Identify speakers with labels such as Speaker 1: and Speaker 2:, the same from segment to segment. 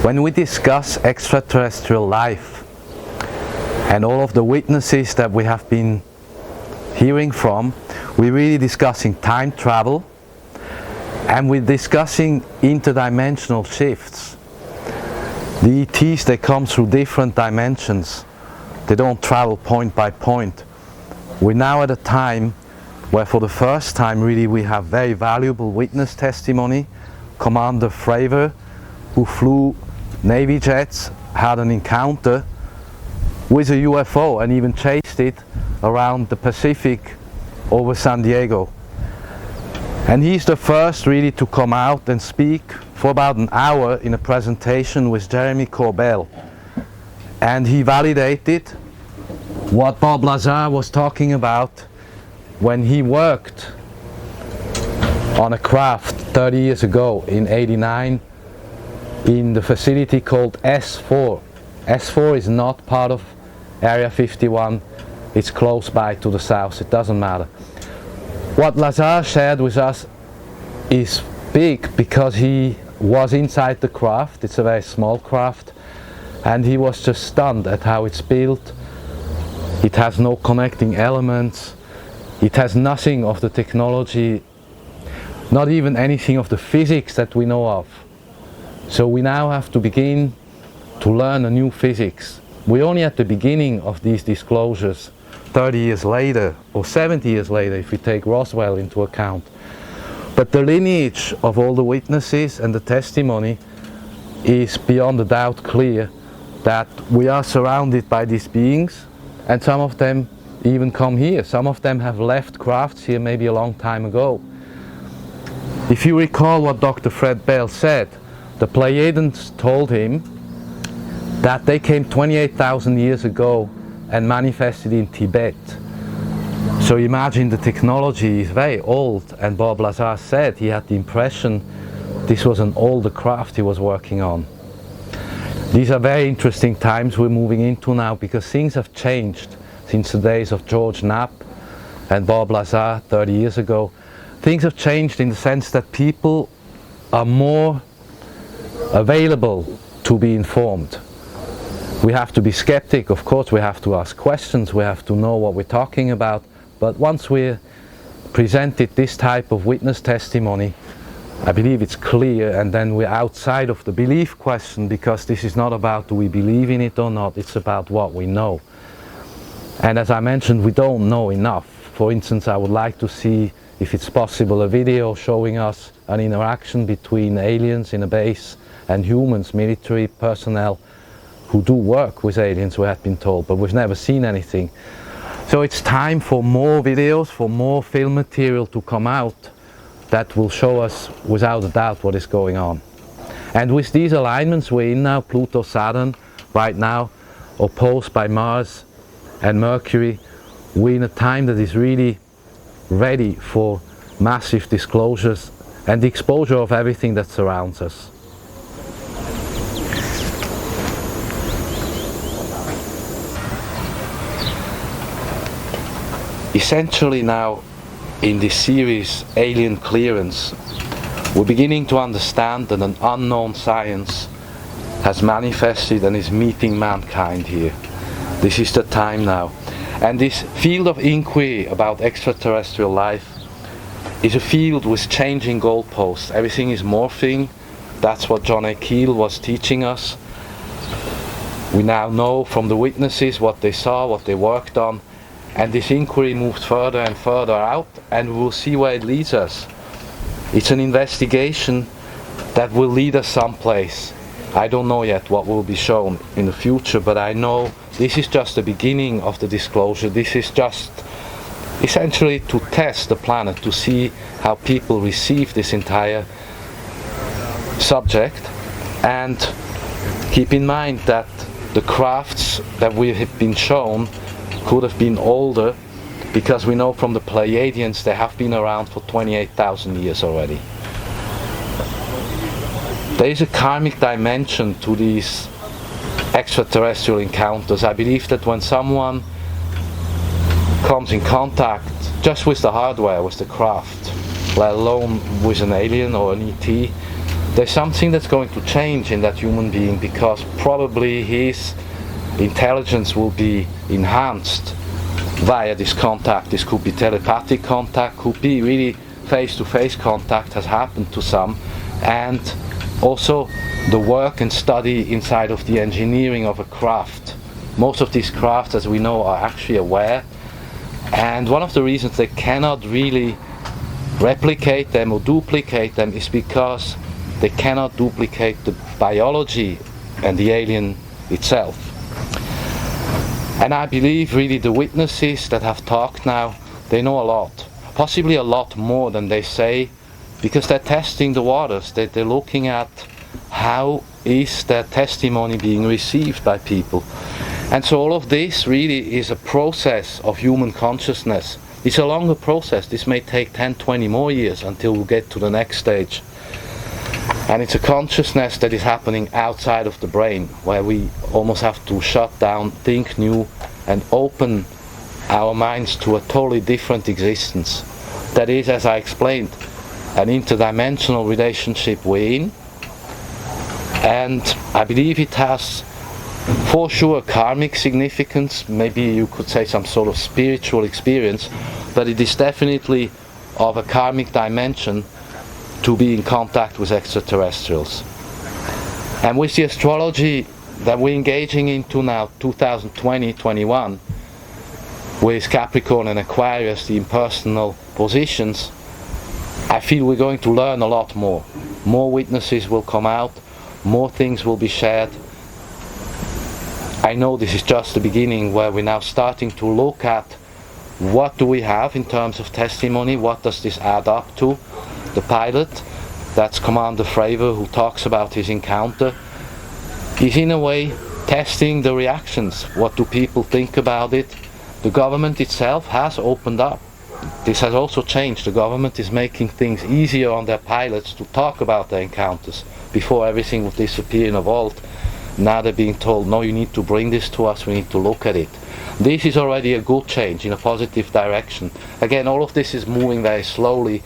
Speaker 1: When we discuss extraterrestrial life and all of the witnesses that we have been hearing from, we're really discussing time travel, and we're discussing interdimensional shifts. The ETs, they come through different dimensions. They don't travel point by point. We're now at a time where for the first time really we have very valuable witness testimony. Commander Fravor, who flew Navy jets, had an encounter with a UFO and even chased it around the Pacific over San Diego. And he's the first really to come out and speak for about an hour in a presentation with Jeremy Corbell. And he validated what Bob Lazar was talking about when he worked on a craft 30 years ago in '89 in the facility called S4. S4 is not part of Area 51, it's close by to the south, it doesn't matter. What Lazar shared with us is big because he was inside the craft. It's a very small craft, and he was just stunned at how it's built. It has no connecting elements. It has nothing of the technology, not even anything of the physics that we know of. So we now have to begin to learn a new physics. We're only at the beginning of these disclosures 30 years later, or 70 years later if we take Roswell into account. But the lineage of all the witnesses and the testimony is beyond a doubt clear that we are surrounded by these beings, and some of them even come here. Some of them have left crafts here maybe a long time ago. If you recall what Dr. Fred Bell said, the Pleiadians told him that they came 28,000 years ago and manifested in Tibet. So imagine the technology is very old, and Bob Lazar said he had the impression this was an older craft he was working on. These are very interesting times we're moving into now, because things have changed since the days of George Knapp and Bob Lazar 30 years ago. Things have changed in the sense that people are more available to be informed. We have to be skeptic, of course, we have to ask questions, we have to know what we're talking about, but once we're presented this type of witness testimony, I believe it's clear, and then we're outside of the belief question, because this is not about do we believe in it or not, it's about what we know. And as I mentioned, we don't know enough. For instance, I would like to see, if it's possible, a video showing us an interaction between aliens in a base and humans, military personnel, who do work with aliens, we have been told, but we've never seen anything. So it's time for more videos, for more film material to come out that will show us without a doubt what is going on. And with these alignments we're in now, Pluto, Saturn, right now opposed by Mars and Mercury, we're in a time that is really ready for massive disclosures and the exposure of everything that surrounds us. Essentially now, in this series, Alien Clearance, we're beginning to understand that an unknown science has manifested and is meeting mankind here. This is the time now. And this field of inquiry about extraterrestrial life is a field with changing goalposts. Everything is morphing. That's what John A. Keel was teaching us. We now know from the witnesses what they saw, what they worked on, and this inquiry moved further and further out, and we will see where it leads us. It's an investigation that will lead us someplace. I don't know yet what will be shown in the future, but I know this is just the beginning of the disclosure. This is just essentially to test the planet, to see how people receive this entire subject. And keep in mind that the crafts that we have been shown could have been older, because we know from the Pleiadians they have been around for 28,000 years already. There is a karmic dimension to these extraterrestrial encounters. I believe that when someone comes in contact just with the hardware, with the craft, let alone with an alien or an ET, there's something that's going to change in that human being, because probably his intelligence will be enhanced via this contact. This could be telepathic contact, could be really face-to-face contact, has happened to some, and also the work and study inside of the engineering of a craft. Most of these crafts, as we know, are actually aware, and one of the reasons they cannot really replicate them or duplicate them is because they cannot duplicate the biology and the alien itself. And I believe really the witnesses that have talked now, they know a lot, possibly a lot more than they say, because they're testing the waters. They're looking at how is their testimony being received by people. And so all of this really is a process of human consciousness. It's a longer process. This may take 10, 20 more years until we get to the next stage. And it's a consciousness that is happening outside of the brain, where we almost have to shut down, think new, and open our minds to a totally different existence. That is, as I explained, an interdimensional relationship we're in. And I believe it has, for sure, karmic significance, maybe you could say some sort of spiritual experience, but it is definitely of a karmic dimension to be in contact with extraterrestrials. And with the astrology that we're engaging into now, 2020-21, with Capricorn and Aquarius, the impersonal positions, I feel we're going to learn a lot more. More witnesses will come out, more things will be shared. I know this is just the beginning, where we're now starting to look at what do we have in terms of testimony, what does this add up to. The pilot, that's Commander Fravor, who talks about his encounter, is in a way testing the reactions. What do people think about it? The government itself has opened up. This has also changed. The government is making things easier on their pilots to talk about their encounters. Before, everything would disappear in a vault. Now they're being told, no, you need to bring this to us, we need to look at it. This is already a good change in a positive direction. Again, all of this is moving very slowly,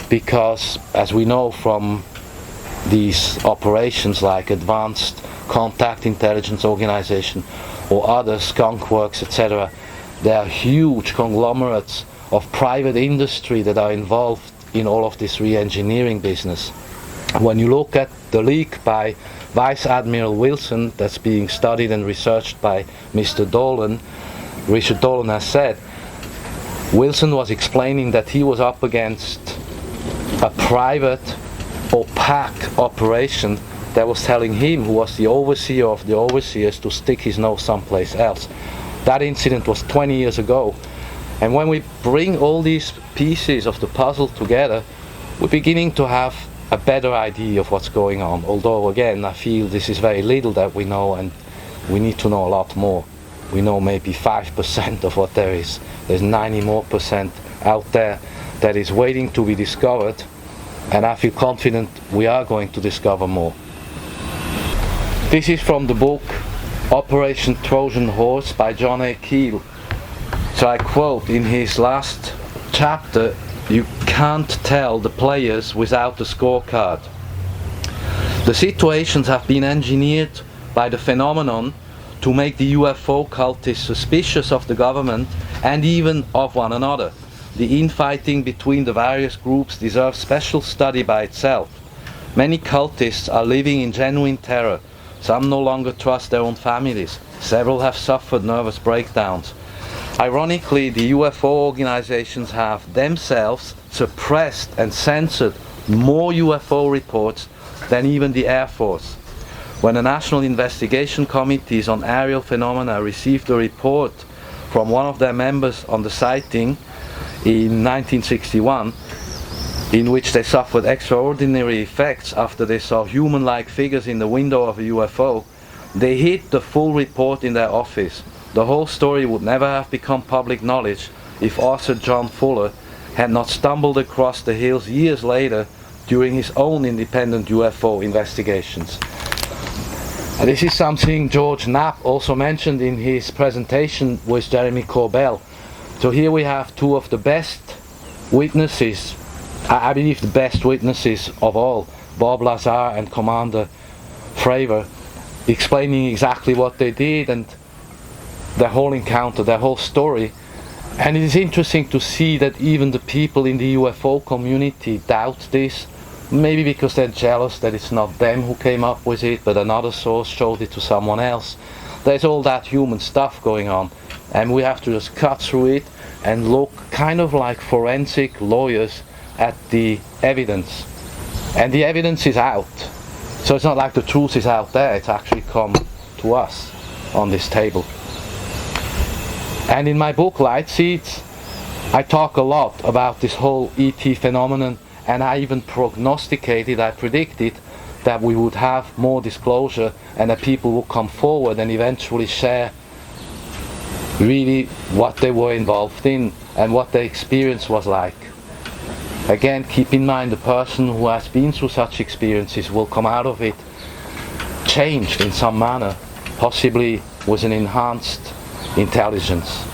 Speaker 1: because, as we know from these operations like Advanced Contact Intelligence Organization or other skunk works, etc., there are huge conglomerates of private industry that are involved in all of this re-engineering business. When you look at the leak by Vice Admiral Wilson that's being studied and researched by Mr. Dolan, Richard Dolan has said, Wilson was explaining that he was up against a private, opaque operation that was telling him, who was the overseer of the overseers, to stick his nose someplace else. That incident was 20 years ago. And when we bring all these pieces of the puzzle together, we're beginning to have a better idea of what's going on. Although, again, I feel this is very little that we know, and we need to know a lot more. We know maybe 5% of what there is. There's 90% more out there that is waiting to be discovered, and I feel confident we are going to discover more. This is from the book Operation Trojan Horse by John A. Keel. So I quote in his last chapter, "You can't tell the players without the scorecard. The situations have been engineered by the phenomenon to make the UFO cultists suspicious of the government and even of one another. The infighting between the various groups deserves special study by itself. Many cultists are living in genuine terror. Some no longer trust their own families. Several have suffered nervous breakdowns. Ironically, the UFO organizations have themselves suppressed and censored more UFO reports than even the Air Force. When the National Investigation Committees on Aerial Phenomena received a report from one of their members on the sighting in 1961, in which they suffered extraordinary effects after they saw human-like figures in the window of a UFO, they hid the full report in their office. The whole story would never have become public knowledge if author John Fuller had not stumbled across the hills years later during his own independent UFO investigations." And this is something George Knapp also mentioned in his presentation with Jeremy Corbell. So here we have two of the best witnesses, I believe the best witnesses of all, Bob Lazar and Commander Fravor, explaining exactly what they did and their whole encounter, their whole story. And it is interesting to see that even the people in the UFO community doubt this, maybe because they're jealous that it's not them who came up with it, but another source showed it to someone else. There's all that human stuff going on, and we have to just cut through it and look kind of like forensic lawyers at the evidence. And the evidence is out. So it's not like the truth is out there, it's actually come to us on this table. And in my book Light Seeds, I talk a lot about this whole ET phenomenon, and I even prognosticated, I predicted that we would have more disclosure and that people would come forward and eventually share really what they were involved in and what their experience was like. Again, keep in mind the person who has been through such experiences will come out of it changed in some manner, possibly with an enhanced intelligence.